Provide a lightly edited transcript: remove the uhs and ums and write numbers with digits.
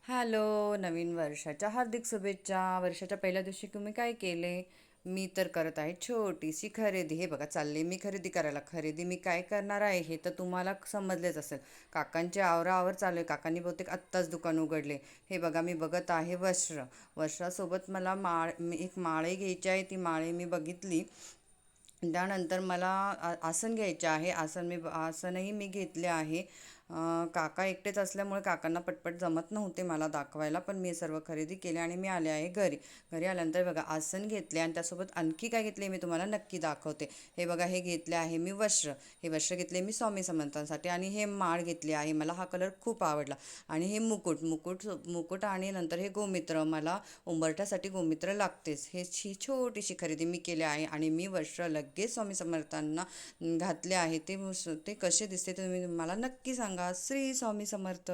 Hello, नवीन वर्षाच्या हार्दिक शुभेच्छा. वर्षाच्या पहिल्या दिवशी तुम्ही काय केले? मी तर करत आहे छोटीशी खरेदी. हे बघा, चालले मी खरेदी करायला. खरेदी मी काय करणार आहे हे तर तुम्हाला समजलेच असेल. काकांचे आवराआवर चालू आहे. काकांनी बहुतेक आत्ताच दुकान उघडले. हे बघा, मी बघत आहे वस्त्र. वस्त्रासोबत मला एक माळे घ्यायची आहे. ती माळे मी बघितली. त्यानंतर मला आसन घ्यायचे आहे. आसनही मी घेतले आहे. काका एकटेच असल्यामुळे काकांना पटपट जमत नव्हते मला दाखवायला, पण मी सर्व खरेदी केली आणि मी आले आहे घरी. घरी आल्यानंतर बघा, आसन घेतले आणि त्यासोबत आणखी काय घेतले मी तुम्हाला नक्की दाखवते. हे बघा, हे घेतले आहे मी वस्त्र. हे वस्त्र घेतले मी स्वामी समर्थांसाठी आणि हे माळ घेतली आहे. मला हा कलर खूप आवडला. आणि हे मुकुट मुकुट मुकुट आणि नंतर हे गोमित्र. मला उंबरठ्यासाठी गोमित्र लागतेच. छोटीशी खरेदी मी केली आहे आणि मी वस्त्र लगेच स्वामी समर्थांना घातले आहे. ते कसे दिसते तुम्ही मला नक्की सांगा. श्री स्वामी समर्थ.